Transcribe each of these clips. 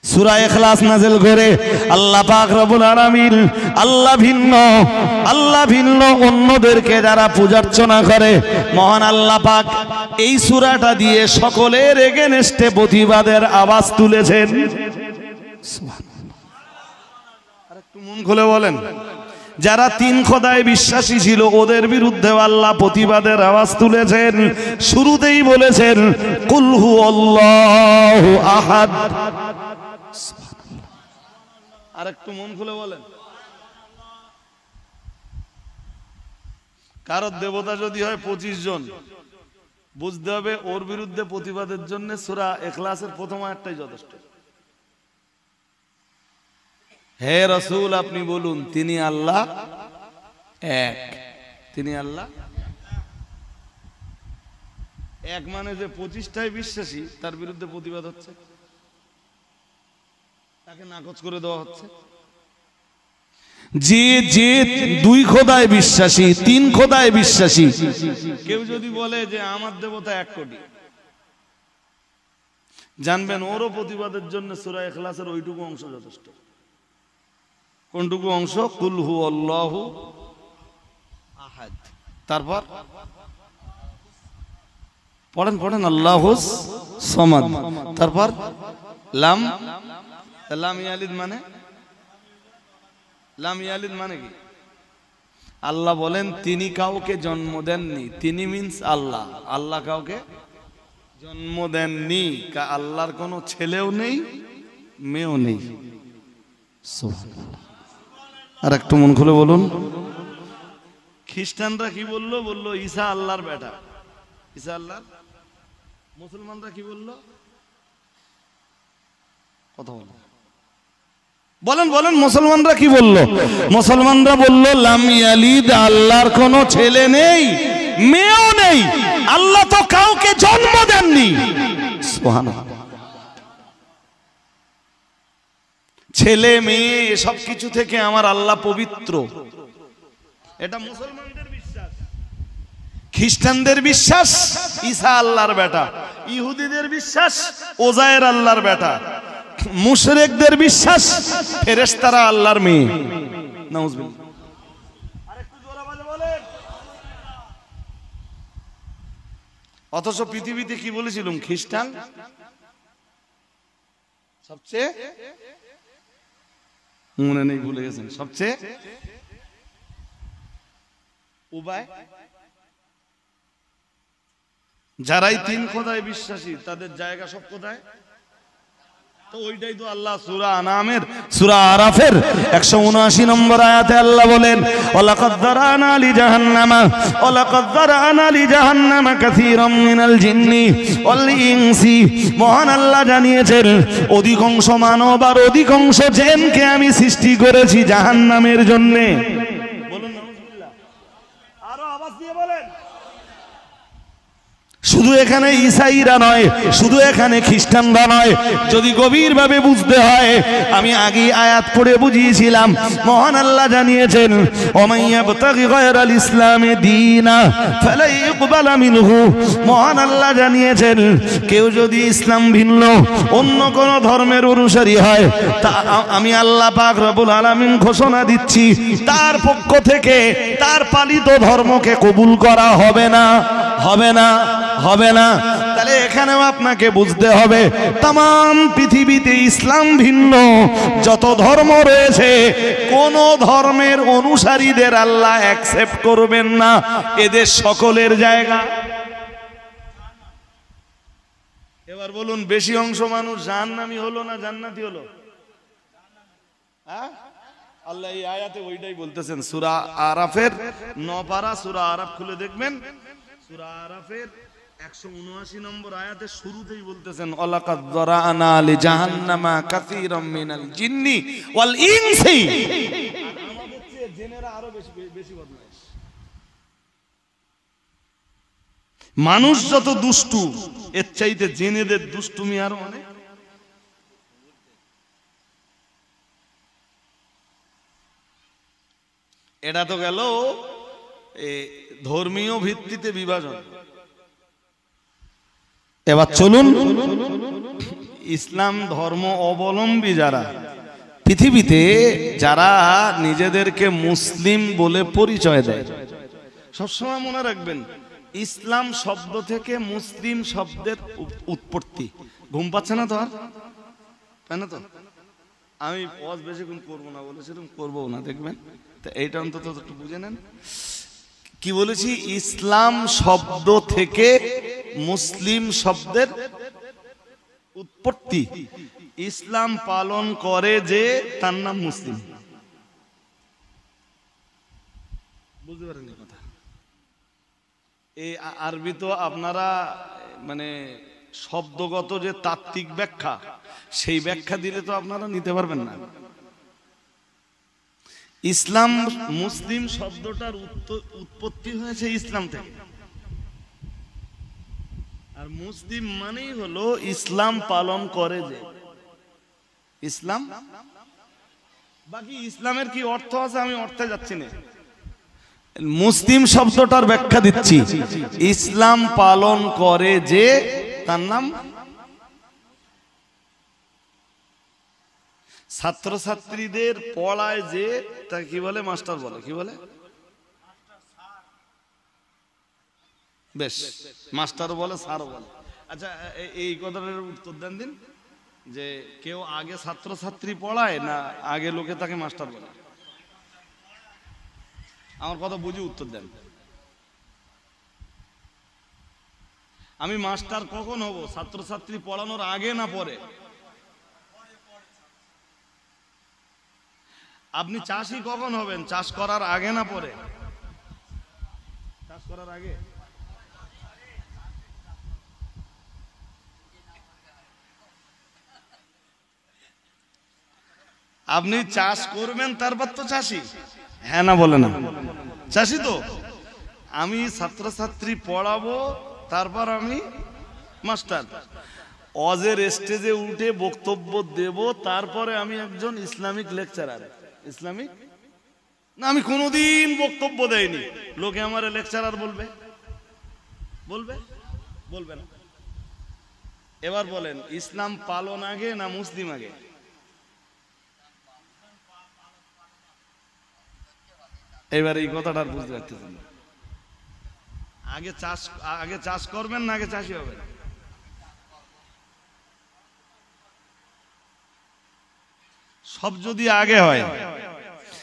সূরা ইখলাস নাযিল করে আল্লাহ পাক রব্বুল আলামিন আল্লাহ ভিন্ন অন্যদেরকে যারা পূজার্চনা করে মহান আল্লাহ পাক এই সূরাটা দিয়ে সকলের এগেনস্টে প্রতিবাদের আওয়াজ তুলেছেন। সুবহানাল্লাহ। আর একটু মন খুলে বলেন, যারা তিন খোদায় বিশ্বাসী ছিল ওদের বিরুদ্ধে আল্লাহ প্রতিবাদের আওয়াজ তুলেছেন। শুরুতেই বলেছেন কুল হুয়াল্লাহু আহাদ। আর একটু মন খুলে বলেন, কারোর দেবতা যদি হয় 25 জন, বুঝতে হবে ওর বিরুদ্ধে প্রতিবাদের জন্য সূরা ইখলাসের প্রথম আয়াতটাই যথেষ্ট। হে রাসূল আপনি বলুন তিনি আল্লাহ এক। তিনি আল্লাহ এক মানে যে 25টাই বিশ্বাসী তার বিরুদ্ধে প্রতিবাদ হচ্ছে, তাকে নাকচ করে দেওয়া হচ্ছে। যে যে দুই খোদায় বিশ্বাসী, তিন খোদায় বিশ্বাসী, কেউ যদি বলে যে আমার দেবতা 1 কোটি, জানবেন ওরও প্রতিবাদের জন্য সূরা ইখলাসের ওইটুকু অংশ যথেষ্ট। কোনটুকু অংশ? কুল হুয়াল্লাহু আহাদ। তারপর পড়েন আল্লাহুস সামাদ। তারপর লাম ইয়ালিদ মানে কি? আল্লাহ বলেন তিনি কাউকে জন্ম দেননি। তিনি মিন্স আল্লাহ। আল্লাহ কাউকে জন্ম দেননি। আল্লাহর কোনো ছেলেও নেই, মেয়েও নেই। সুবহানাল্লাহ। আর একটু মন খুলে বলুন, খ্রিস্টানরা কি বললো? বললো ঈসা আল্লাহর বেটা। ঈসা আল্লাহর। মুসলমানরা কি বললো? কথা বলেন মুসলমানরা কি বললো? মুসলমানরা বললো লাম ইয়ালিদ, আল্লাহর কোনো ছেলে নেই, মেয়েও নেই, আল্লাহ তো কাউকে জন্ম দেননি। সুবহানাল্লাহ। ছেলে মেয়ে সব কিছু থেকে আমার আল্লাহ পবিত্র, এটা মুসলমানদের বিশ্বাস। খ্রিস্টানদের বিশ্বাস ঈসা আল্লাহর বেটা, ইহুদিদের বিশ্বাস ওজায়ের আল্লাহর বেটা, মুশরিকদের বিশ্বাস ফেরেশতারা আল্লাহর মেয়ে। নাউজুবিল্লাহ। আরেকটু জোরে বলেন। অথচ পৃথিবীতে কি বলেছিলাম? খ্রিস্টান সবচেয়ে, মনে নেই ভুলে গেছেন, সবচেয়ে উবায়। যারাই তিন খোদায় বিশ্বাসী তাদের জায়গা সব কোথায়? তো ওইটাই তো আল্লাহ সূরা আরাফের 179 নম্বর আয়াতে আল্লাহ বলেন ওয়ালাকাদ যারানা লি জাহান্নামা কাসীরাম মিনাল জিন্নি ওয়াল ইনসি। মহান আল্লাহ জানিয়েছেন অধিকাংশ মানব আর অধিকাংশ জিনকে আমি সৃষ্টি করেছি জাহান্নামের জন্য। বলুন নাউজুবিল্লাহ। আরো আওয়াজ দিয়ে বলেন। শুধু এখানে ঈসাইরা নয়, শুধু এখানে খ্রিস্টানরা নয়, যদি গভীরভাবে বুঝতে হয় আমি আগে আয়াত পড়ে বুঝিয়েছিলাম। মহান আল্লাহ জানিয়েছেন ওমাইয়াবতাগি গায়রাল ইসলামি দীনা ফালা ইকবালা মিনহু। মহান আল্লাহ জানিয়েছেন কেউ যদি ইসলাম ভিন্ন অন্য কোন ধর্মের অনুসারী হয় তা আমি আল্লাহ পাক রব্বুল আলামিন ঘোষণা দিচ্ছি তার পক্ষ থেকে তার পালিত ধর্মকে কবুল করা হবে না। তাহলে এখানেও আপনাকে বুঝতে হবে তাম পৃথিবীতে ইসলাম ভিন্ন যত ধর্ম রয়েছে কোন ধর্মের অনুসারীদের আল্লাহ অ্যাকসেপ্ট করবেন না। এদের সকলের জায়গা। এবার বলুন বেশি অংশ মানুষ জাহান্নামী হলো না জান্নাতি হলো? আল্লাহ এই আয়াতে ওইটাই বলতেছেন। সূরা আরাফের 9 পারা, সূরা আরাফ খুলে দেখবেন। সূরা আরাফের 179 নম্বর আয়াতে শুরুতেই বলতেছেন ওয়ালাকাদ যারানা লি জাহান্নামা কাসীরাম মিনাল জিন্নি ওয়াল ইনসি। আমাদের চেয়ে জিনেরা আরো বেশি বদমাইশ। মানুষ যত দুষ্টু এর চাইতে জিনেদের দুষ্টুমি আরো অনেক। এটা তো গেল ধর্মীয় ভিত্তিতে বিভাজন। এবার চলুন ইসলাম ধর্ম অবলম্বী যারা পৃথিবীতে, যারা নিজেদেরকে মুসলিম বলে পরিচয় দেয়, সবসময় মনে রাখবেন ইসলাম শব্দ থেকে মুসলিম শব্দের উৎপত্তি। ঘুম পাচ্ছে না তো? আর তাই না? তো আমি পজ বেশিক্ষণ করবো না বলেছিলাম, করবো না, দেখবেন। তো এইটা অন্তত একটু বুঝে নেন। কি বলেছি? ইসলাম শব্দ থেকে মুসলিম শব্দের উৎপত্তি। ইসলাম পালন করে যে তার নাম মুসলিম। বুঝতে পারেন কথা? এই আরবি তো আপনারা মানে শব্দগত যে তাত্ত্বিক ব্যাখ্যা, সেই ব্যাখ্যা দিলে তো আপনারা নিতে পারবেন না। ইসলাম মুসলিম শব্দটার উৎপত্তি হয়েছে ইসলাম থেকে। আর মুসলিম মানেই হলো ইসলাম পালন করে যে। ইসলাম, বাকি ইসলামের কি অর্থ আছে আমি অর্থে যাচ্ছি না, মুসলিম শব্দটার ব্যাখ্যা দিচ্ছি। ইসলাম পালন করে যে তার নাম। ছাত্রছাত্রীদের পড়ায় যে, তা কি বলে? মাস্টার বলে। কি বলে? বেশ, মাস্টার বলে, স্যার বলে। আচ্ছা, এই কথাটার উত্তর দেন দিন যে কেউ আগে ছাত্রছাত্রী পড়ায় না আগে লোকে তাকে মাস্টার বলে? আমার কথা বুঝে উত্তর দেন। আমি মাস্টার কখন হব? ছাত্রছাত্রী পড়ানোর আগে না পরে? আপনি চাষি কখন হবেন? চাষ করার আগে না পরে? চাষ করার আগে। আপনি চাষ করবেন তারপর তো চাষি। হ্যাঁ না বলে না? চাষি তো। আমি ছাত্রছাত্রী পড়াবো, তারপর আমি মাস্টার। অজের স্টেজে উঠে বক্তব্য দেব, তারপরে আমি একজন ইসলামিক লেকচারার। ইসলামিক না, আমি কোনোদিন বক্তব্য দেইনি, লোকে আমার লেকচারার বলবে? বলবে? বলবে না। এবার বলেন, ইসলাম পালন আগে না মুসলিম আগে? এবার এই কথাটা বুঝতে পারতেছেন? আগে চাষ করবেন না আগে চাষি হবেন? সব যদি আগে হয়,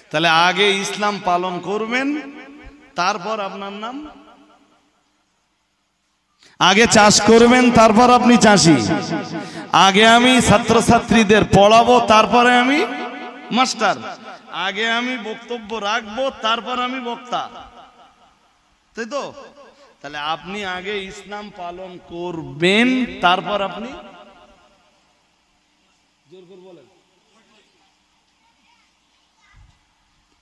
তাহলে আগে ইসলাম পালন করবেন, তারপর আপনার নাম। আগে চাষ করবেন, তারপর আপনি চাষি। আগে আমি ছাত্রছাত্রীদের পড়াবো, তারপরে আমি মাস্টার। আগে আমি বক্তব্য রাখবো, তারপর আমি বক্তা। তাই তো? তাহলে আপনি আগে ইসলাম পালন করবেন, তারপর আপনি জোর করে বলেন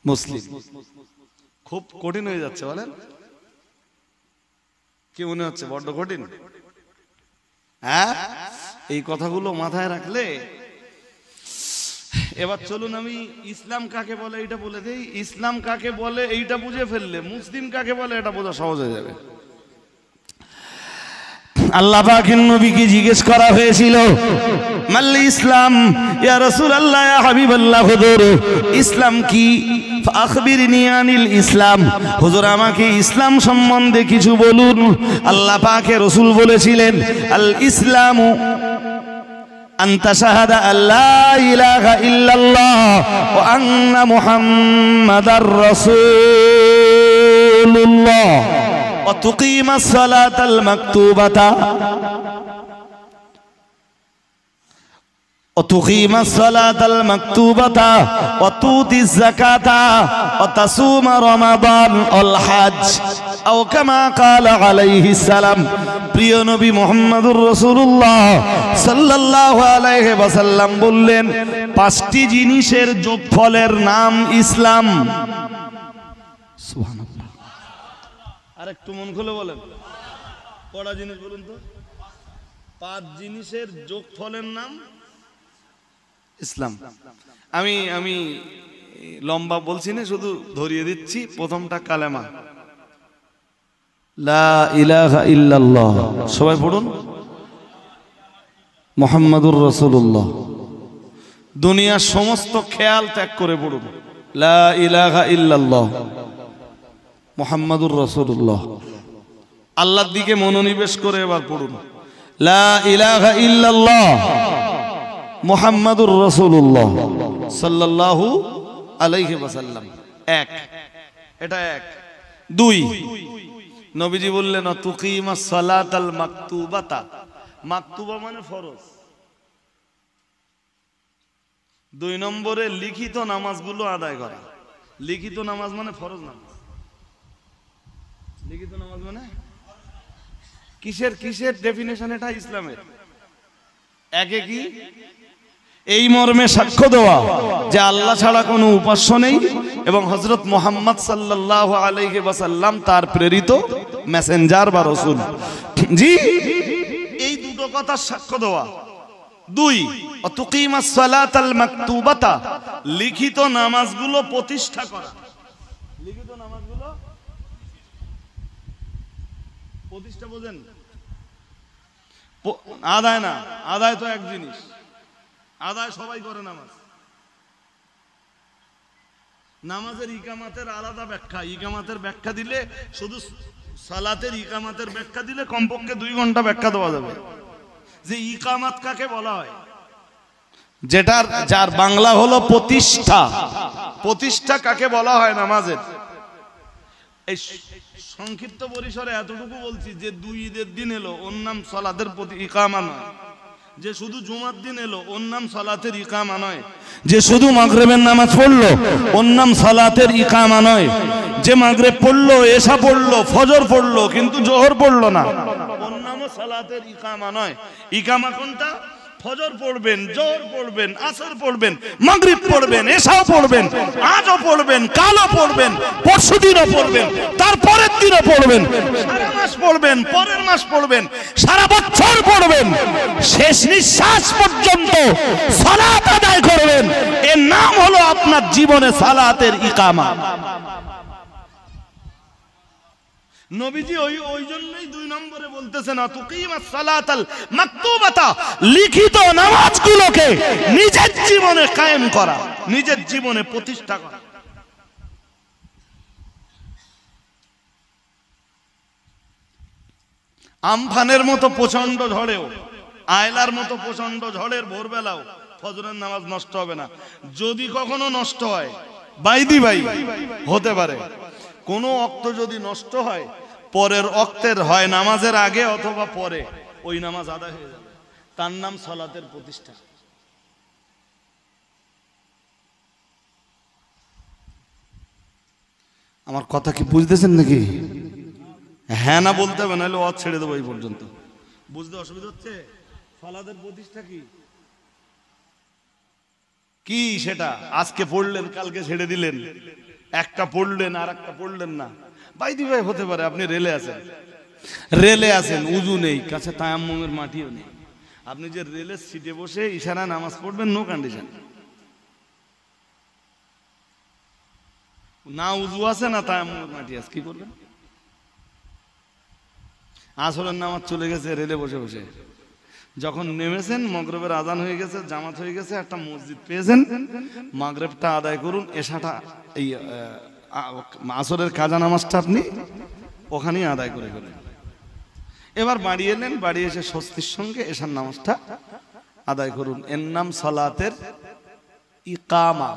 মুসলিম। খুব কঠিন হয়ে যাচ্ছে বলেন? কি মনে হচ্ছে বড্ড কঠিন? হ্যাঁ, এই কথাগুলো মাথায় রাখলে এবার চলুন আমি ইসলাম কাকে বলে এইটা বলে দেই। ইসলাম কাকে বলে এইটা বুঝে ফেললে মুসলিম কাকে বলে এটা বোঝা সহজ হয়ে যাবে। আল্লাহ পাকের নবীকে জিজ্ঞেস করা হয়েছিল, মাল ইসলাম ইয়া রাসূলুল্লাহ ইয়া হাবিবাল্লাহ, হুজুর ইসলাম কি? আখবিরনি আনিল ইসলাম, হুজুর আমাকে ইসলাম সম্বন্ধে কিছু বলুন। আল্লাহ পাকের রাসূল বলেছিলেন, আল ইসলামু আনতা শাহাদা আল্লা ইলাহা ইল্লাল্লাহ ওয়া আন্না মুহাম্মাদার রাসূলুল্লাহ ওয়া তুকিমাস সালাতাল মাকতুবাতা وتقيم الصلاة المكتوبة وتؤتي الزكاة وتصوم رمضان والحج أو كما قال عليه السلام। প্রিয় নবী মুহাম্মদুর রাসূলুল্লাহ সাল্লাল্লাহু আলাইহি ওয়াসাল্লাম বললেন, পাঁচটি জিনিসের যোগফলের নাম ইসলাম। সুবহানাল্লাহ। আরেকটু মন খুলে বলেন, কটা জিনিস বলুন তো? পাঁচ জিনিসের যোগফলের নাম ইসলাম। আমি লম্বা বলছি না, শুধু ধরিয়ে দিচ্ছি। প্রথমটা কালেমা, লা ইলাহা ইল্লাল্লাহ। সবাই পড়ুন, মুহাম্মাদুর রাসূলুল্লাহ। দুনিয়ার সমস্ত খেয়াল ত্যাগ করে পড়ুন লা ইলাহা ইল্লাল্লাহ মুহাম্মাদুর রাসূলুল্লাহ। আল্লাহর দিকে মনোনিবেশ করে এবার পড়ুন লা ইলাহা ইল্লাল্লাহ মুহাম্মাদুর রাসূলুল্লাহ সাল্লাল্লাহু আলাইহি ওয়াসাল্লাম। এক, এটা এক। দুই, নবীজি বললেন তুকিমাস সালাতাল মাকতুবাতা। মাকতুবা মানে ফরজ। দুই নম্বরে লিখিত নামাজগুলো আদায় করা। লিখিত নামাজ মানে ফরজ নামাজ। লিখিত নামাজ মানে কিসের কিসের ডেফিনেশন এটা ইসলামের? একে কি? এই মর্মে সাক্ষ্য দেওয়া যে আল্লাহ ছাড়া কোনো উপাস্য নেই এবং হযরত মুহাম্মদ সাল্লাল্লাহু আলাইহি ওয়াসাল্লাম তার প্রেরিত মেসেঞ্জার বা রাসূল। জি, এই দুটো কথা সাক্ষ্য দেওয়া। দুই, তুকিমাস সালাতাল মাকতুবাতা, লিখিত নামাজগুলো প্রতিষ্ঠা করা। লিখিত নামাজগুলো প্রতিষ্ঠা বোঝেন? আদায় না, আদায় তো এক জিনিস। আদায় সবাই করে নামাজ। নামাজের ইকামাতের আলাদা ব্যাখ্যা। ইকামাতের ব্যাখ্যা দিলে শুধু সালাতের ইকামাতের ব্যাখ্যা দিলে কমপক্ষে 2 ঘন্টা ব্যাখ্যা দেওয়া যাবে যে ইকামাত কাকে বলা হয়। যেটার যার বাংলা হলো প্রতিষ্ঠা। প্রতিষ্ঠা কাকে বলা হয় নামাজের? এই সংক্ষিপ্ত পরিসরে এতটুকু বলছি যে 2 ঈদের দিন এলো ওর নাম সালাতের প্রতি ইকামা নয়। যে শুধু জুমার দিন এলো ওর নাম সালাতের ইকামা নয়। যে শুধু মাগরিবের নামাজ পড়লো ওর নাম সালাতের ইকামা নয়। যে মাগরিব পড়লো, এশা পড়লো, ফজর পড়লো কিন্তু জোহর পড়লো না, ওর নামও সালাতের ইকামা নয়। ইকামা কোনটা? ফজর পড়বেন, জোহর পড়বেন, আসর পড়বেন, মাগরিব পড়বেন, এশাও পড়বেন, আজও পড়বেন, কালও পড়বেন, পরশুদিনও পড়বেন, তারপরের দিনও পড়বেন, সারা মাস পড়বেন, পরের মাস পড়বেন, সারা বছর পড়বেন, শেষ নিঃশ্বাস পর্যন্ত সালাত আদায় করবেন। এর নাম হলো আপনার জীবনে সালাতের ইকামা। নবীজি ওই জন্যই 2 নম্বরে বলতেছেন তুকিমাস সালাতাল মাকতুবাতা, লিখিত নামাজগুলোকে নিজের জীবনে কায়েম করা, নিজের জীবনে প্রতিষ্ঠা করা। আমফানের মতো প্রচন্ড ঝড়েও, আয়লার মতো প্রচন্ড ঝড়ের ভোরবেলাও ফজরের নামাজ নষ্ট হবে না। যদি কখনো নষ্ট হয়, বাইদি ভাই হতে পারে, কোনো ওয়াক্ত যদি নষ্ট হয়, পরের ওয়াক্তের হয় নামাজের আগে অথবা পরে ওই নামাজ আদায় হয়ে যাবে। তার নাম সালাতের প্রতিষ্ঠা। আমার কথা কি বুঝতেছেন নাকি? হ্যাঁ না বলতে হবে, নাহলে ওয়াজ ছেড়ে দেবো। এই পর্যন্ত বুঝতে অসুবিধা হচ্ছে? সালাতের প্রতিষ্ঠা কি কি সেটা আজকে পড়লেন, কালকে ছেড়ে দিলেন, একটা পড়লেন আর একটা পড়লেন না। বাইদি ভাই হতে পারে আপনি রেলে আছেন, উজু নেই, কাছে তায়াম্মুমের মাটিও নেই। আপনি যে রেলের সিটে বসে ইশারা নামাজ পড়বেন, নো কন্ডিশন। না উজু আছে না তায়াম্মুমের মাটি আছে, কি করবেন? আসরের নামাজ চলে গেছে রেলে বসে বসে। যখন নেমেছেন মাগরিবের আজান হয়ে গেছে, জামাত হয়ে গেছে, একটা মসজিদ পেয়েছেন, মাগরিবটা আদায় করুন, এশাটা এই আসরের কাজা নামাজটা আপনি ওখানেই আদায় করে ফেলেন। এবার বাড়ি এলেন, বাড়ি এসে স্বস্তির সঙ্গে এশার নামাজটা আদায় করুন। এর নাম সালাতের ইকামা।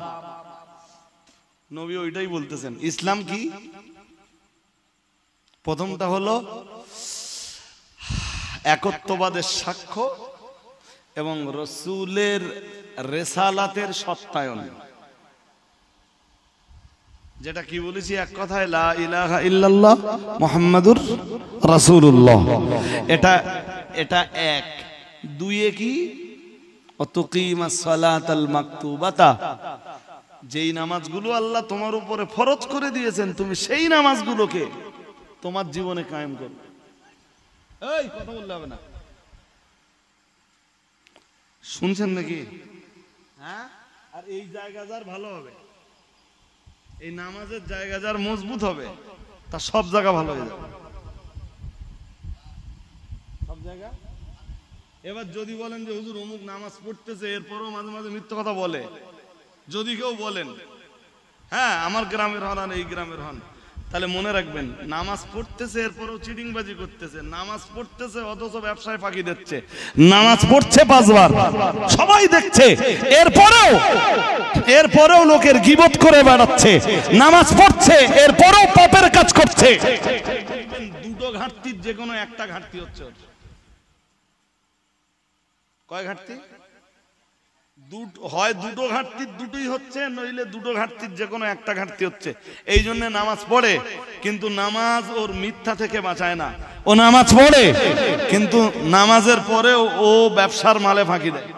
নবী ওইটাই বলতেছেন। ইসলাম কি? প্রথমটা হলো একত্ববাদের সাক্ষ্য এবং রাসূলের রিসালাতের সত্যায়ন। যেটা কি বলেছি এক কথায়, লা ইলাহা ইল্লাল্লাহ মুহাম্মাদুর রাসূলুল্লাহ। এটা এক। দুইয়ে কি? তুকিমাস সালাতাল মাকতুবাতা, যেই নামাজগুলো আল্লাহ তোমার উপরে ফরজ করে দিয়েছেন তুমি সেই নামাজগুলোকে তোমার জীবনে কায়েম করো। এই কথা বললে হবে না, শুনছেন নাকি? হ্যাঁ। আর এই জায়গা যার ভালো হবে, এই নামাজের জায়গা যার মজবুত হবে, তার সব জায়গা ভালো হয়ে যাবে। সব জায়গা এবার যদি বলেন যে হুজুর অমুক নামাজ পড়তেছে এরপরও মাঝে মাঝে মিথ্যা কথা বলে, যদি কেউ বলেন হ্যাঁ আমার গ্রামের হন আর এই গ্রামের হন, তাহলে মনে রাখবেন নামাজ পড়তেছে এরপরও চিটিংবাজি করতেছে, নামাজ পড়তেছে অথচ ব্যবসায় ফাঁকি দিচ্ছে, নামাজ পড়ছে 5 বার সবাই দেখছে এরপরেও লোকের গীবত করে বেড়াচ্ছে, নামাজ পড়ছে এরপরেও পাপের কাজ করছে। দুটো ঘাটতির যে কোনো একটা ঘাটতি হচ্ছে। কয় ঘাটতি? হয় দুটো ঘাটতির দুটোই হচ্ছে, নইলে দুটো ঘাটতির যে কোনো একটা ঘাটতি হচ্ছে। এই জন্য নামাজ পড়ে কিন্তু নামাজ ওর মিথ্যা থেকে বাঁচায় না। ও নামাজ পড়ে কিন্তু নামাজের পরেও ও ব্যবসার মালে ফাঁকি দেয়।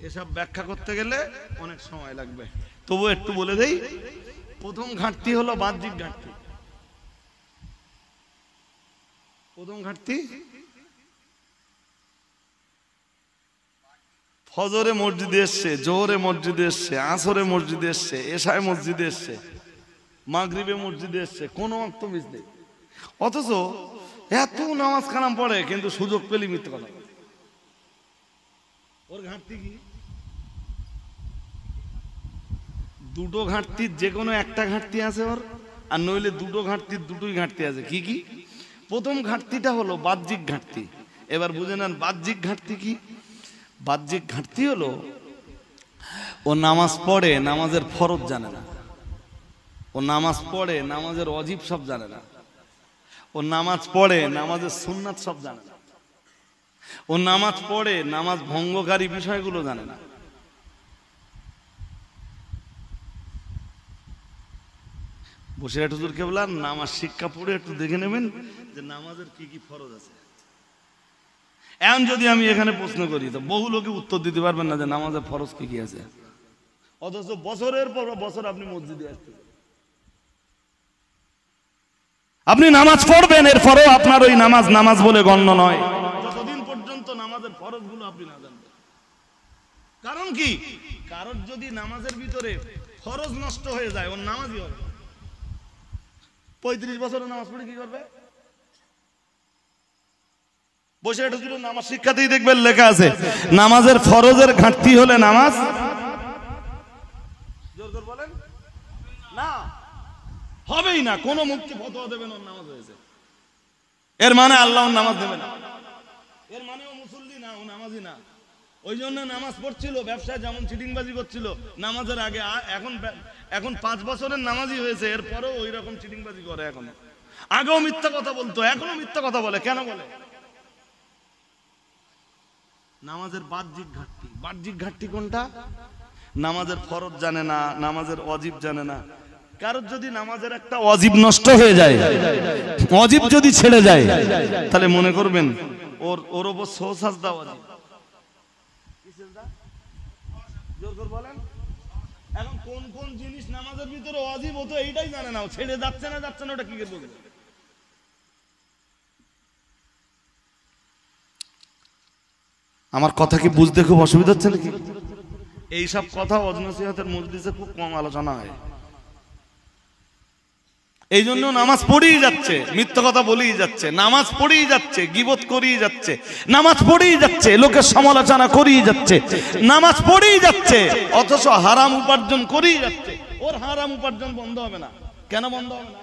এসব ব্যাখ্যা করতে গেলে অনেক সময় লাগবে, তবু একটু বলে দেই। প্রথম ঘাটতি হলো বাহ্যিক ঘাটতি। প্রথম ঘাটতি ফজরে মসজিদে এসছে, জোহরে মসজিদে এসছে, আসরে মসজিদে এসছে, এশায় মসজিদে এসছে, মাগরিবে মসজিদে এসছে, কোনো ওয়াক্ত মিস নেই, অথচ এত নামাজ কালাম পড়ে কিন্তু সুযোগ পেলি মিথ্যা কথা। ওর ঘাটতি কি? দুটো ঘাটতির যে কোনো একটা ঘাটতি আছে ওর, আর নইলে দুটো ঘাটতির দুটোই ঘাটতি আছে। কি কি? প্রথম ঘাটতিটা হলো বাহ্যিক ঘাটতি। এবার বুঝে নেন বাহ্যিক ঘাটতি কি। বাহ্যিক ঘাটতি হলো ও নামাজ পড়ে নামাজের ফরজ জানে না, ও নামাজ পড়ে নামাজের ওয়াজিব সব জানে না, ও নামাজ পড়ে নামাজের সুন্নাত সব জানে না, ও নামাজ পড়ে নামাজ ভঙ্গকারী বিষয়গুলো জানে না। বসিরহাট হুজুর কেবলা নামাজ শিক্ষা পড়ে একটু দেখে নেবেন যে নামাজের কি কি ফরজ আছে। এখন যদি আমি এখানে প্রশ্ন করি তো বহু লোকে উত্তর দিতে পারবেন না যে নামাজের ফরজ কি কি আছে, অথচ বছরের পর বছর আপনি মসজিদে আসতেন, আপনি নামাজ পড়বেন, এরপরও আপনার ওই নামাজ নামাজ বলে গণ্য নয় যতদিন পর্যন্ত নামাজের ফরজ গুলো আপনি না জানবেন। কারণ কি? কারণ যদি নামাজের ভিতরে ফরজ নষ্ট হয়ে যায় ওর নামাজই হবে। 35 বছরের নামাজ পড়ে কি করবে? বসে ঢুকিল নামাজ শিক্ষাতেই দেখবেন লেখা আছে নামাজের ফরজের ঘাটতি হলে নামাজ জোর করে বলেন না, হবেই না। কোন মুক্তি ফতোয়া দেবেন ওর নামাজ হয়েছে, এর মানে আল্লাহ নামাজ দেবে না, এর মানে ও মুসল্লি না, ও নামাজি না। ওই জন্য নামাজ পড়ছিল, ব্যবসায় যেমন চিটিংবাজি করছিল নামাজের আগে, এখন 5 বছরের নামাজি হয়েছে, এরপরেও ওই রকম চিটিংবাজি করে। এখনো আগেও মিথ্যা কথা বলতো, এখনো মিথ্যা কথা বলে। কেন বলে? নামাজের বাহ্যিক ঘাটতি। বাহ্যিক ঘাটতি কোনটা? নামাজের ফরজ জানে না, নামাজের ওয়াজিব জানে না। কারোর যদি নামাজের একটা ওয়াজিব নষ্ট হয়ে যায়, ওয়াজিব যদি ছেড়ে যায়, তাহলে মনে করবেন ওর উপর সাজদা ওয়াজিব। জোর করে বলেন। এখন কোন কোন জিনিস নামাজের ভিতরে ওয়াজিব, ও তো এইটাই জানে না, ছেড়ে যাচ্ছে না যাচ্ছে না, ওটা কি করে বলবে? আমার কথা কি বুঝতে খুব অসুবিধা হচ্ছে নাকি? এইসব কথা ওয়াজ নসিহতের মজলিসে খুব কম আলোচনা হয়। এই জন্য নামাজ পড়েই যাচ্ছে, মিথ্যা কথা বলেই যাচ্ছে, নামাজ পড়েই যাচ্ছে, গীবত করেই যাচ্ছে, নামাজ পড়েই যাচ্ছে, লোকের সমালোচনা করেই যাচ্ছে, নামাজ পড়েই যাচ্ছে, অথচ হারাম উপার্জন করেই যাচ্ছে। ওর হারাম উপার্জন বন্ধ হবে না। কেন বন্ধ হবে না?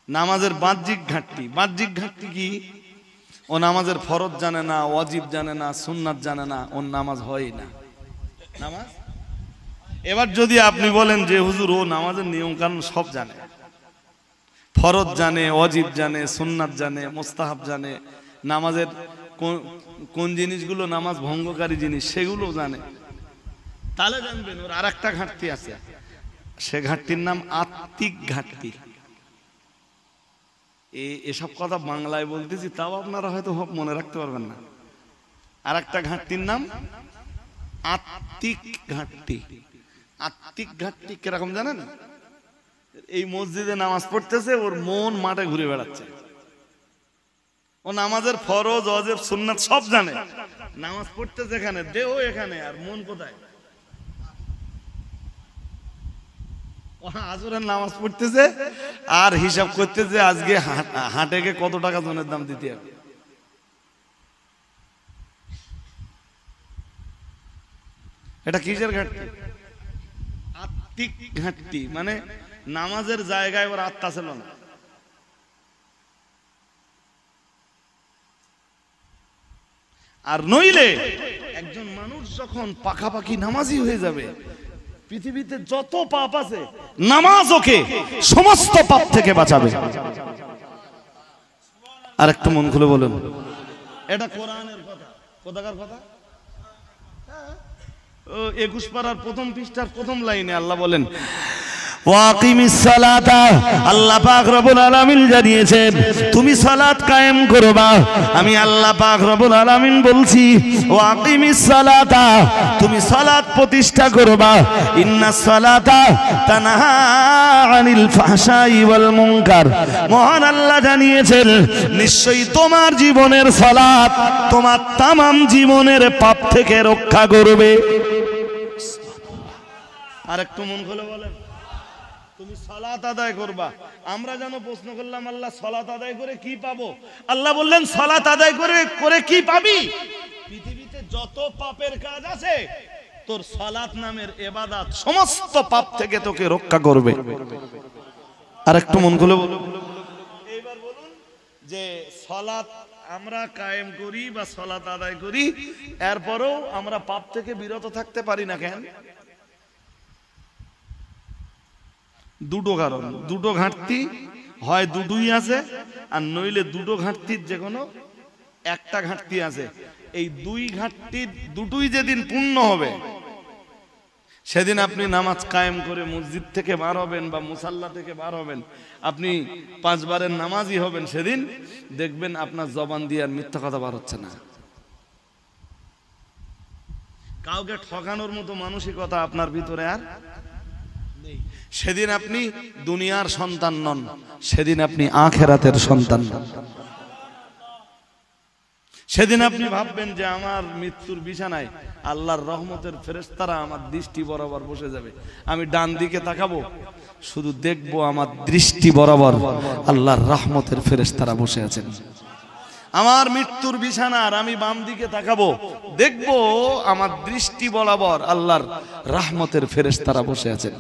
নামাজের বাহ্যিক ঘাটতি। বাহ্যিক ঘাটতি কি? ও নামাজের ফরজ জানে না, ওয়াজিব জানে না, সুন্নাত জানে না, ওর নামাজ হয় না। নামাজ এবার যদি আপনি বলেন যে হুজুর ও নামাজের নিয়ম কানুন সব জানে, ফরজ জানে, ওয়াজিব জানে, সুন্নাত জানে, মুস্তাহাব জানে, নামাজের কোন জিনিসগুলো নামাজ ভঙ্গকারী জিনিস সেগুলো জানে, তাহলে জানবেন ওর আরেকটা ঘাটতি আছে। সে ঘাটতির নাম আত্মিক ঘাটতি। এসব কথা বাংলায় বলতেছি, তাও আপনারা হয়তো মনে রাখতে পারবেন না। আরেকটা ঘাটতির নাম আত্মিক ঘাটতি। আত্মিক ঘাটতি কিরকম জানেন? এই মসজিদে নামাজ পড়তেছে, ওর মন মাঠে ঘুরে বেড়াচ্ছে, ও নামাজের ফরজ ওয়াজিব সুন্নাত সব জানে, নামাজ পড়তেছে এখানে, দেহ এখানে, আর মন কোথায়? আসরের নামাজ পড়তেছে আর হিসাব করতেছে আজকে হাটেকে কত টাকা জনের দাম দিতে হবে। এটা কিসের ঘাটতি? আত্মিক ঘাটতি, মানে নামাজের জায়গায় ওর আত্মা ছিল না। আর নইলে একজন মানুষ যখন পাকাপাকি নামাজি হয়ে যাবে, পৃথিবীতে যত পাপ আছে নামাজ ওকে সমস্ত পাপ থেকে বাঁচাবে। আর একটু মন খুলে বলুন, এটা কোরআনের কথা। কোথাকার কথা? 21 পারার প্রথম পৃষ্ঠার প্রথম লাইনে আল্লাহ বলেন ওয়াকিমিস সালাতা, আল্লাহ পাক রব্বুল আলামিন জানিয়েছেন তুমি সালাত কায়েম করবা। আমি আল্লাহ পাক রব্বুল আলামিন বলছি ওয়াকিমিস সালাতা, তুমি সালাত প্রতিষ্ঠা করবা। ইন্নাস সালাতা তানহা আনিল ফাহশাই ওয়াল মুনকার, মহান আল্লাহ জানিয়েছেন নিশ্চয়ই তোমার জীবনের সালাত তোমার তামাম জীবনের পাপ থেকে রক্ষা করবে। আর একটু মন খুলে বলেন, তুমি সালাত আদায় করবা। আমরা যেন প্রশ্ন করলাম আল্লাহ সালাত আদায় করে কি পাবো? আল্লাহ বললেন সালাত আদায় করে কি পাবি? পৃথিবীতে যত পাপের কাজ আছে তোর সালাত নামের ইবাদত সমস্ত পাপ থেকে তোকে রক্ষা করবে। আর একটু মন খুলে বলুন, এইবার বলুন যে সালাত আমরা কায়েম করি বা সালাত আদায় করি, এরপরেও আমরা পাপ থেকে বিরত থাকতে পারি না কেন? দুটো কারণ, দুটো ঘাটতি, হয় দুটোই আছে আর নইলে দুটো ঘাটতির যে কোনো একটা ঘাটতি আছে। এই দুই ঘাটতির দুটোই যেদিন পূর্ণ হবে সেদিন আপনি নামাজ কায়েম করে মসজিদ থেকে বার হবেন বা মুসাল্লা থেকে বার হবেন, আপনি 5 বারের নামাজি হবেন, সেদিন দেখবেন আপনার জবান দিয়ে আর মিথ্যা কথা বার হচ্ছে না। কাউকে ঠকানোর মতো মানসিকতা আপনার ভিতরে আর নেই। সেদিন আপনি দুনিয়ার সন্তান নন, সেদিন আপনি আখিরাতের সন্তান। সেদিন আপনি ভাববেন যে আমার মৃত্যুর বিছানায় আল্লাহর রহমতের ফেরেশতারা আমার দৃষ্টি বরাবর বসে যাবে। আমি ডান দিকে তাকাবো, শুধু দেখবো আমার দৃষ্টি বরাবর আল্লাহর রহমতের ফেরেশতারা বসে আছেন। আমার মৃত্যুর বিছানার আমি বাম দিকে তাকাবো, দেখবো আমার দৃষ্টি বরাবর আল্লাহর রহমতের ফেরেশতারা বসে আছেন।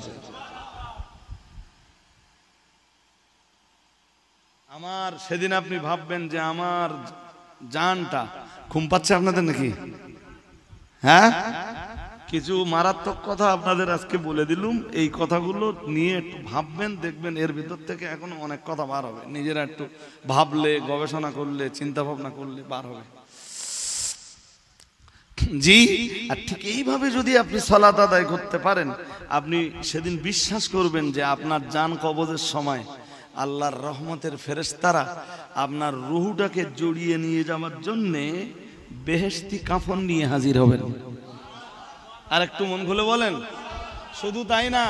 আমার সেদিন আপনি ভাববেন যে আমার জানটা ঘুম পাচ্ছে আপনাদের নাকি? হ্যাঁ, কিছু মারাত্মক কথা আপনাদের আজকে বলে দিলুম। এই কথাগুলো নিয়ে একটু ভাববেন, দেখবেন এর ভিতর থেকে এখন অনেক কথা বার হবে। নিজেরা একটু ভাবলে, গবেষণা করলে, চিন্তা ভাবনা করলে বার হবে। জি, আর ঠিক এইভাবে যদি আপনি সালাত আদায় করতে পারেন, আপনি সেদিন বিশ্বাস করবেন যে আপনার জান কবজের সময় আল্লাহর রহমতের ফেরেশতারা আপনার রুহটাকে জড়িয়ে নিয়ে যাওয়ার জন্যে বেহেশতি কাফন নিয়ে হাজির হবেন। আর একটু মন খুলে বলেন, শুধু তাই না,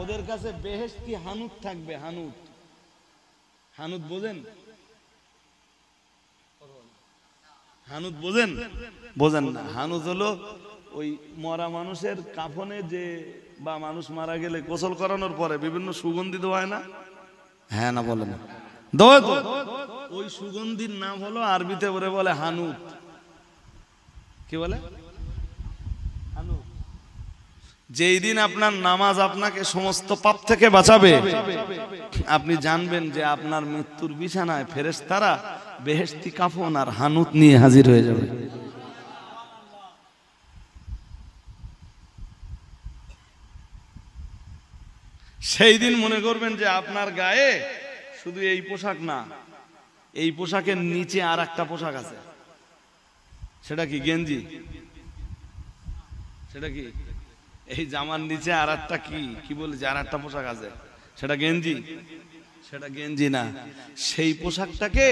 ওদের কাছে বেহেশতি হানুত থাকবে। হানুত, হানুত বোঝেন? হানুত বোঝেন? বোঝেন না। হানুত হলো ওই মরা মানুষের কাফনে যে, বা মানুষ মারা গেলে গোসল করানোর পরে বিভিন্ন সুগন্ধি দেওয়া হয় না? হ্যাঁ না বলে না? ওই সুগন্ধির নাম হলো আরবিতে বলে হানুত। কি বলে? হানুত। যেই দিন আপনার নামাজ আপনাকে সমস্ত পাপ থেকে বাঁচাবে, আপনি জানবেন যে আপনার মৃত্যুর বিছানায় ফেরেশতারা বেহেশতি কাফন আর হানুত নিয়ে হাজির হয়ে যাবে। সেই দিন মনে করবেন যে আপনার গায়ে শুধু এই পোশাক না, এই পোশাকের নিচে আর একটা পোশাক আছে। সেটা কি? গেঞ্জি। সেটা কি? এই জামার নিচে আর একটা কি বলেছে, আর একটা পোশাক আছে, সেটা গেঞ্জি। সেটা গেঞ্জি না, সেই পোশাকটাকে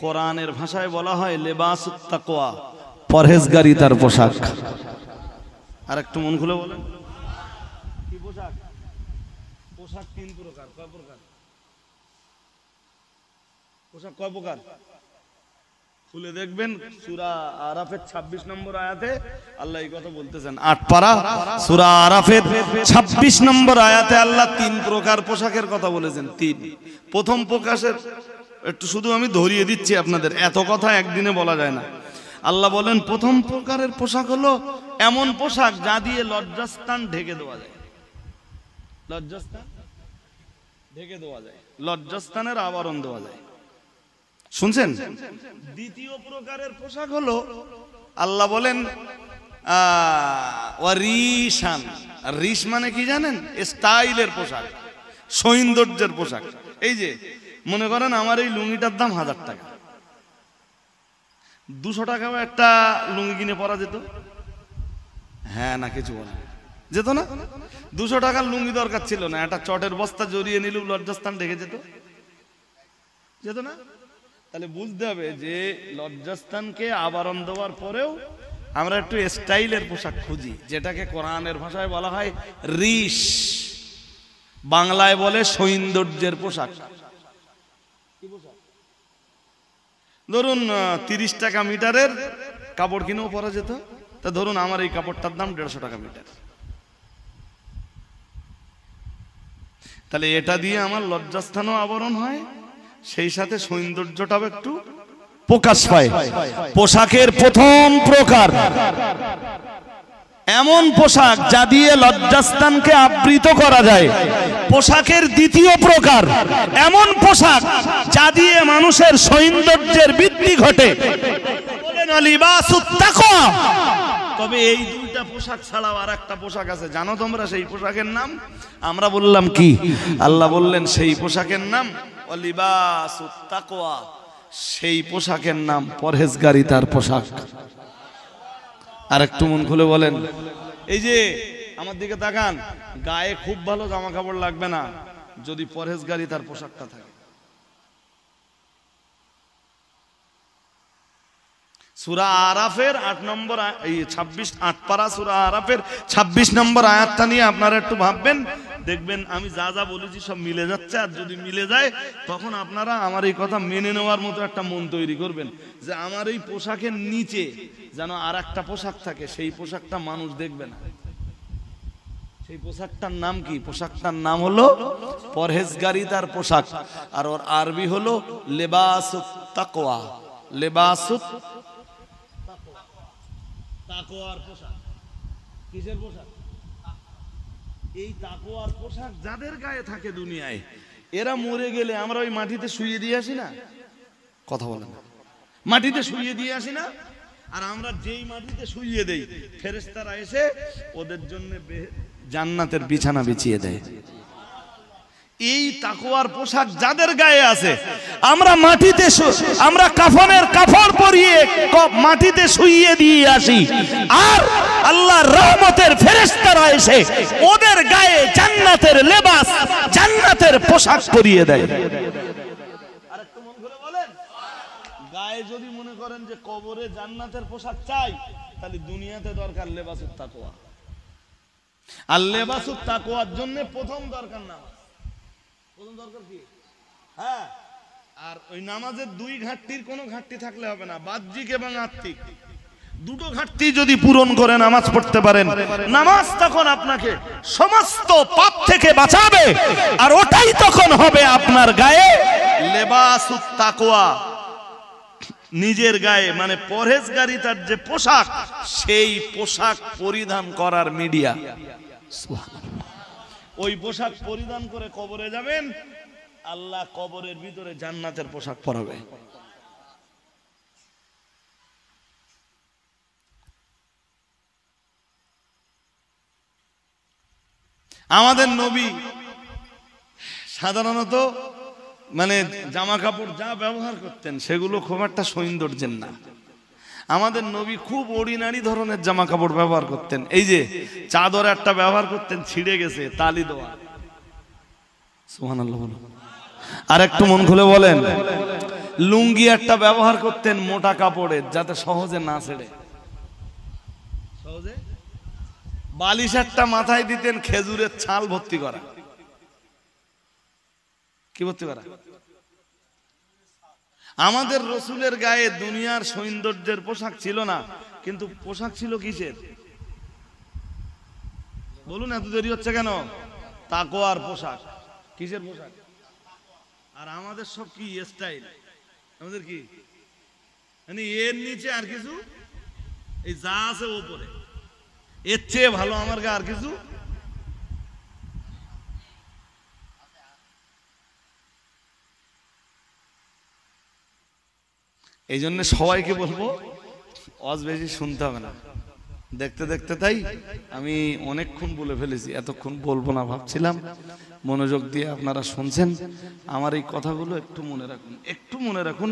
কোরআনের ভাষায় বলা হয় লেবাসুত তাকওয়া, পরহেজগারিতার পোশাক। আর একটু মন খুলে বলেন, কি পোশাক? পোশাক 3 প্রকার। কয় প্রকার পোশাক? কয় প্রকার? খুলে দেখবেন সূরা আরাফের 26 নম্বর আয়াতে আল্লাহ এই কথা বলতেছেন। 8 পারা সূরা আরাফের 26 নম্বর আয়াতে আল্লাহ 3 প্রকার পোশাকের কথা বলেছেন। 3 প্রথম প্রকাশের একটু শুধু আমি ধরিয়ে দিচ্ছি আপনাদের, এত কথা একদিনে বলা যায় না। আল্লাহ বলেন প্রথম প্রকারের পোশাক হলো এমন পোশাক যা দিয়ে লজ্জাস্থান ঢেকে দেওয়া যায়। লজ্জাস্থান ঢেকে দেওয়া যায়, লজ্জাস্থানের আবরণ দেওয়া যায়। শুনছেন? দ্বিতীয় প্রকারের পোশাক হলো আল্লাহ বলেন ওয়ারিশান। রিশ মানে কি জানেন? স্টাইলের পোশাক, সৌন্দর্যের পোশাক। এই যে মনে করেন আমার এই লুঙ্গিটার দাম 1000 টাকা, 200 টাকাও একটা লুঙ্গি কিনে পরা যেত? হ্যাঁ না কিছু বলে যেত না? 200 টাকার লুঙ্গি দরকার ছিল না, একটা চটের বস্তা জড়িয়ে নিলেও লজ্জাস্থান ঢেকে যেত? যেত না? তাহলে বুঝতে হবে যে লজ্জাস্থানকে আবরণ দেওয়ার পরেও আমরা একটু স্টাইলের পোশাক খুঁজি, যেটাকে কোরআনের ভাষায় বলা হয় রিশ, বাংলায় বলে সৌন্দর্যের পোশাক। ধরুন 30 টাকা মিটারের কাপড় কিনেও পরা যেত, তা ধরুন আমার এই কাপড়টার দাম 150 টাকা মিটার, তাহলে এটা দিয়ে আমার লজ্জাস্থানও আবরণ হয়, সেই সাথে সৌন্দর্যটাও একটু প্রকাশ পায়। পোশাকের প্রথম প্রকার এমন পোশাক যা দিয়ে লজ্জাস্থানকে আবৃত করা যায়। পোশাকের দ্বিতীয় প্রকার এমন পোশাক যা দিয়ে মানুষের সৌন্দর্যের বৃদ্ধি ঘটে। বলেন লিবাসুত তাকওয়া। তবে এই দুইটা পোশাক ছাড়াও আর একটা পোশাক আছে, জানো তোমরা সেই পোশাকের নাম? আমরা বললাম কি? আল্লাহ বললেন সেই পোশাকের নাম লিবাসুত তাকওয়া, সেই পোশাকের নাম পরহেজগারিতার পোশাক। আর একটু মন খুলে বলেন, এই যে আমার দিকে তাকান, গায়ে খুব ভালো জামা কাপড় লাগবে না যদি পরহেজগারিতার পোশাকটা থাকে। সূরা আরাফের 8 নম্বর 8 পারা সূরা আরাফের 26 নম্বর আয়াতটা নিয়ে আপনারা একটু ভাববেন, দেখবেন আমি যা যা বলেছি সব মিলে যাচ্ছে। আর যদি মিলে যায় তখন আপনারা আমার এই কথা মেনে নেওয়ার মতো একটা মন তৈরি করবেন যে আমার এই পোশাকের নিচে যেন আর একটা পোশাক থাকে, সেই পোশাকটা মানুষ দেখবে না। সেই পোশাকটার নাম কি? পোশাকটার নাম হলো পরহেজগারিতার পোশাক, আর ওর আরবি হলো লিবাসুত তাকওয়া। লিবাসুত তাকওয়ার পোশাক। কিসের পোশাক? এই তাকওয়ার পোশাক যাদের গায়ে থাকে দুনিয়ায়, এরা মরে গেলে আমরা ওই মাটিতে শুইয়ে দিয়ে আসি না? কথা বলেন, মাটিতে শুইয়ে দিয়ে আসি না? আর আমরা যেই মাটিতে শুইয়ে দেই, ফেরেশতারা এসে ওদের জন্য জান্নাতের বিছানা বিছিয়ে দেয়। এই তাকওয়ার পোশাক যাদের গায়ে আছে, আমরা মাটিতে আমরা কাফনের কাপড় পরিয়ে মাটিতে শুইয়ে দিয়ে আসি, আর আল্লাহর রহমতের ফেরেশতারা এসে ওদের গায়ে জান্নাতের লেবাস, জান্নাতের পোশাক পরিয়ে দেয়। আরেকটু মন করে বলেন, গায়ে যদি মনে করেন যে কবরে জান্নাতের পোশাক চাই, তাহলে দুনিয়াতে দরকার লেবাসুত তাকওয়া। আর লেবাসুত তাকওয়ার জন্য প্রথম দরকার নামাজ। প্রথম দরকার কি? হ্যাঁ, আর ওই নামাজের দুই ঘাটতির কোনো ঘাটতি থাকলে হবে না, বাহ্যিক এবং আত্মিক। দুটো ঘাটতি যদি পূরণ করে নামাজ পড়তে পারেন, নামাজ তখন আপনাকে সমস্ত পাপ থেকে বাঁচাবে, আর ওটাই তখন হবে আপনার গায়ে লেবাসুত তাকওয়া। নিজের গায়ে মানে পরহেজগারিতার যে পোশাক, সেই পোশাক পরিধান করার মিডিয়া। ওই পোশাক পরিধান করে কবরে যাবেন, আল্লাহ কবরের ভিতরে জান্নাতের পোশাক পরাবে। আমাদের নবী সাধারণত মানে জামা কাপড় যা ব্যবহার করতেন সেগুলো খুব একটা সৌন্দর্যের না। আমাদের নবী খুব অর্ডিনারি ধরনের জামা কাপড় ব্যবহার করতেন। এই যে চাদর একটা ব্যবহার করতেন, ছিঁড়ে গেছে, তালি দেওয়া। সুবহানাল্লাহ। আর একটু মন খুলে বলেন, লুঙ্গি একটা ব্যবহার করতেন মোটা কাপড়ের, যাতে সহজে না ছেড়ে। সহজে বালিশ একটা মাথায় দিতেন খেজুরের ছাল ভর্তি করা। কি ভর্তি করা? আমাদের রসুলের গায়ে দুনিয়ার সৌন্দর্যের পোশাক ছিল না, কিন্তু পোশাক ছিল কিসের? বলুন, এত দেরি হচ্ছে কেন? তাকওয়ার পোশাক। কিসের পোশাক? আর আমাদের সব কি স্টাইল, আমাদের কি মানে এর নিচে আর কিছু, এই যা আছে ওপরে, এর চেয়ে ভালো আমার গা আর কিছু। এই জন্য সবাইকে বলবো ওয়াজ বেশি শুনতে হবে না, দেখতে দেখতে। তাই আমি অনেকক্ষণ বলে ফেলেছি, এতক্ষণ বলবো না ভাবছিলাম। মনোযোগ দিয়ে আপনারা শুনছেন, আমার এই কথাগুলো একটু মনে রাখুন, একটু মনে রাখুন।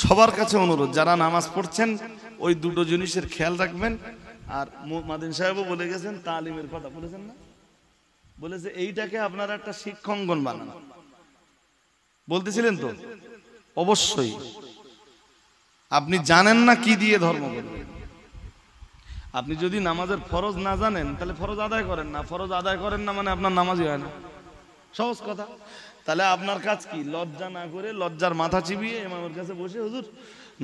সবার কাছে অনুরোধ, যারা নামাজ পড়ছেন ওই দুটো জিনিসের খেয়াল রাখবেন। আর মাদিন সাহেবও বলে গেছেন, তালিমের কথা বলেছেন না, বলেছে এইটাকে আপনারা একটা শিক্ষাঙ্গন বানান, বলতেছিলেন তো। অবশ্যই আপনি জানেন না কি দিয়ে ধর্ম করবেন। আপনি যদি নামাজের ফরজ না জানেন, তাহলে ফরজ আদায় করেন না। ফরজ আদায় করেন না মানে আপনার নামাজই হয় না, সহজ কথা। তাহলে আপনার কাজ কি? লজ্জা না করে, লজ্জার মাথা চিবিয়ে ইমামের কাছে বসে, হুজুর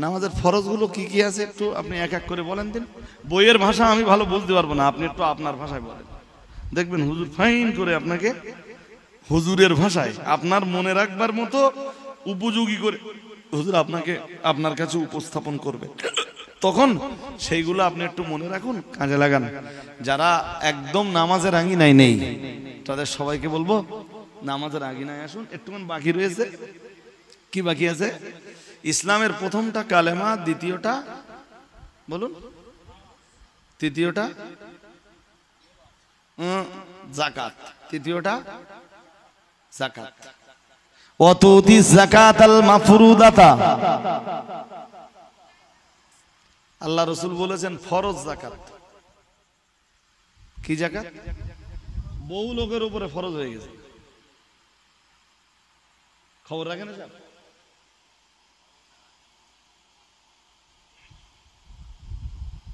নামাজের ফরজগুলো কি কি আছে একটু আপনি এক এক করে বলেন দিন। বইয়ের ভাষা আমি ভালো বলতে পারবো না, আপনি একটু আপনার ভাষায় বলেন, দেখবেন হুজুর ফাইন করে আপনাকে হুজুরের ভাষায় আপনার মনে রাখবার মতো উপযোগী করে হুজুর আপনাকে আপনার কাছে উপস্থাপন করবে। তখন সেইগুলো আপনি একটু মনে রাখুন, কাজে লাগান। যারা একদম নামাজের আঙিনায় নেই তাদের সবাইকে বলবো নামাজের আঙিনায় আসুন। একটুখানি বাকি রয়েছে। কি বাকি আছে? ইসলামের প্রথমটা কালেমা, দ্বিতীয়টা বলুন, তৃতীয়টা যাকাত, তৃতীয়টা যাকাত। ওয়াতুতি যাকাতাল মাফরুদাতা। আল্লাহ রসুল বলেছেন ফরজ যাকাত। কি যাকাত? বহু লোকের উপরে ফরজ হয়ে গেছে, খবর রাখেন না সব।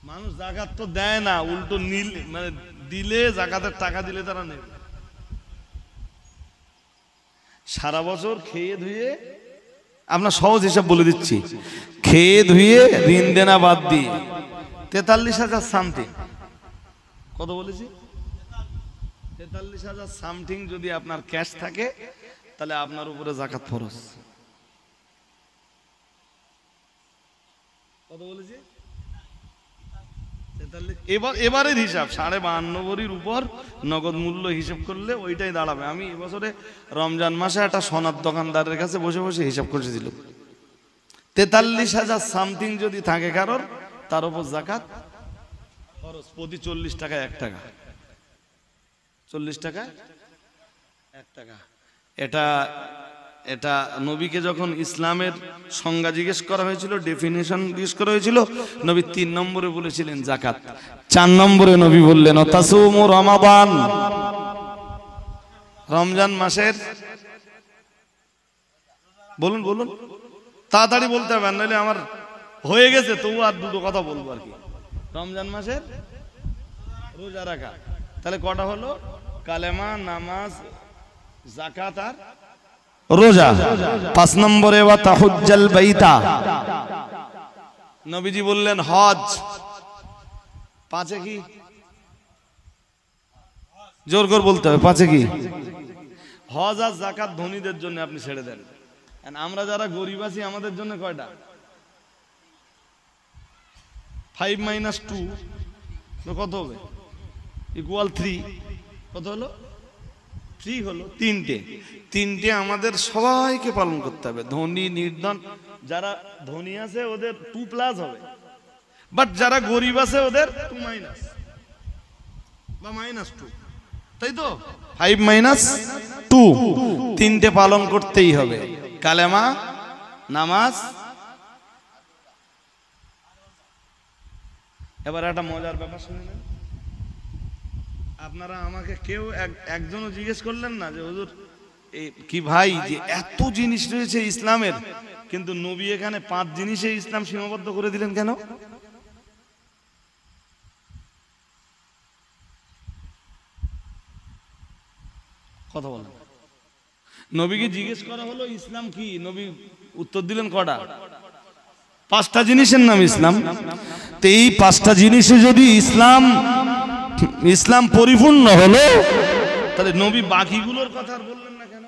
মানুষ যাকাত তো দেয় না, উল্টো নীল মানে দিলে, যাকাতের টাকা দিলে তারা নেবে। সারা বছর খেয়ে ধুয়ে, আপনার সহজ হিসাব বলে দিচ্ছি, খেয়ে ধুয়ে ঋণ দেনা বাদ দিয়ে 43,000 সামথিং। কত বলেছি? 43,000 সামথিং যদি আপনার ক্যাশ থাকে, তাহলে আপনার উপরে যাকাত ফরজ। কত বলেছি? এবারের হিসাব 52.5 ভরির উপর নগদ মূল্য হিসাব করলে ওইটাই দাঁড়াবে। আমি এবছরে রমজান মাসে একটা সোনার দোকানদারের কাছে বসে বসে হিসাব করেছিল, 43,000 সামথিং যদি থাকে কারোর, তার উপর যাকাত খরচ প্রতি 40 টাকায় 1 টাকা। 40 টাকায় 1 টাকা। এটা নবীকে যখন ইসলামের সংজ্ঞা জিজ্ঞেস করা হয়েছিল, ডেফিনেশন জিজ্ঞেস করা হয়েছিল, নবী 3 নম্বরে বলেছিলেন যাকাত। 4 নম্বরে নবী বললেন তাসুমু রমাদান। রমজান মাসের, বলুন বলুন, তাড়াতাড়ি বলতে হবে, নাহলে আমার হয়ে গেছে, তবু আর দুটো কথা বলবো আর কি। রমজান মাসের রোজা রাখা। তাহলে কটা হলো? কালেমা, নামাজ, যাকাত আর রোজা। 5 নম্বরে ওয়া তাহুজ্জাল বাইতা। নবীজি বললেন হজ। 5-এ কি? জোর করে বলতে হবে, 5-এ কি? হজ আর যাকাত ধনীদের জন্য আপনি ছেড়ে দেন। আমরা যারা গরিব আছি আমাদের জন্য কয়টা? 5 - 2 কত হবে? ইকুয়াল 3। কত হলো? 3 হলো। 3টে আমাদের সবাইকে পালন করতে হবে। ধনী, নির্ধন, যারা ধনী আছে ওদের 2+ হবে, বাট যারা গরিব আছে ওদের 2- বা -2, তাই তো? 5 - 2, 3টে পালন করতেই হবে। কালেমা, নামাজ। এবার একটা মজার ব্যাপার শুনে নেন। আপনারা আমাকে কেউ একজনও জিজ্ঞেস করলেন না যে হুজুর কি ভাই, যে এত জিনিস রয়েছে ইসলামের, কিন্তু নবী এখানে 5 জিনিসে ইসলাম সীমাবদ্ধ করে দিলেন কেন? কথা বলেন। নবীকে জিজ্ঞেস করা হলো ইসলাম কি, নবী উত্তর দিলেন কটা? 5টা জিনিসের নাম ইসলাম। তো এই 5টা জিনিসে যদি ইসলাম পরিপূর্ণ হলো, তাহলে নবী বাকিগুলোর কথা আর বললেন না কেন?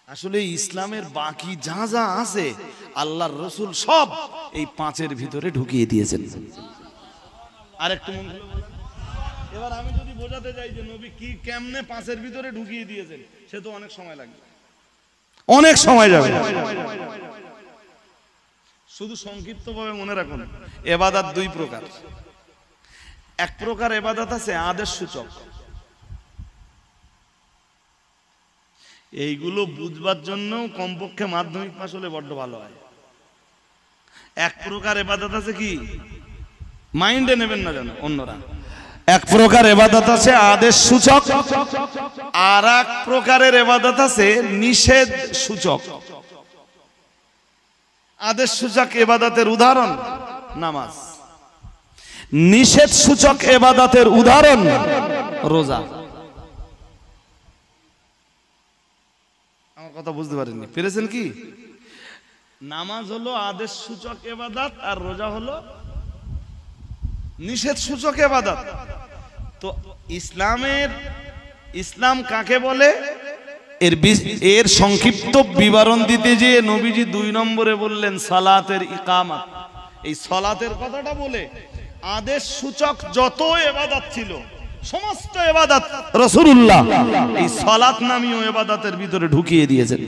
আসলে ইসলামের বাকি যা যা আছে আল্লাহর রসুল সব এই 5-এর ভিতরে ঢুকিয়ে দিয়েছেন। আরেকটু মন খুলে বলেন। এবার আমি যদি বোঝাতে যাই যে নবী কি কেমনে 5-এর ভিতরে ঢুকিয়ে দিয়েছেন, সে তো অনেক সময় লাগবে, অনেক সময় যাবে। শুধু সংক্ষিপ্তভাবে মনে রাখুন, ইবাদত 2 প্রকার। এক প্রকার ইবাদত আছে আদেশ সূচক, এইগুলো বুঝবার জন্য কমপক্ষে মাধ্যমিক পাস হলে বড্ড ভালো হয়। এক প্রকার ইবাদত আছে কি, মাইন্ডে নেবেন না যেন অন্যরা, এক প্রকার ইবাদত আছে আদেশ সূচক, আর এক প্রকারের ইবাদত আছে নিষেধ সূচক। আদেশ সূচক ইবাদতের উদাহরণ নামাজ, নিষেধ সূচক ইবাদতের উদাহরণ রোজা। আমার কথা বুঝতে পারেননি? পেরেছেন কি? নামাজ হলো আদেশ সূচক ইবাদত, আর রোজা হলো নিষেধ সূচক ইবাদত। তো ইসলাম কাকে বলে, এর সংক্ষিপ্ত বিবরণ দিতে যে নবীজি 2 নম্বরে বললেন সালাতের ইকামত। এই সালাতের কথাটা বলে আদেশ সূচক যত ইবাদত ছিল সমস্ত ইবাদত রাসূলুল্লাহ এই সালাত নামীয় ইবাদতের ভিতরে ঢুকিয়ে দিয়েছেন।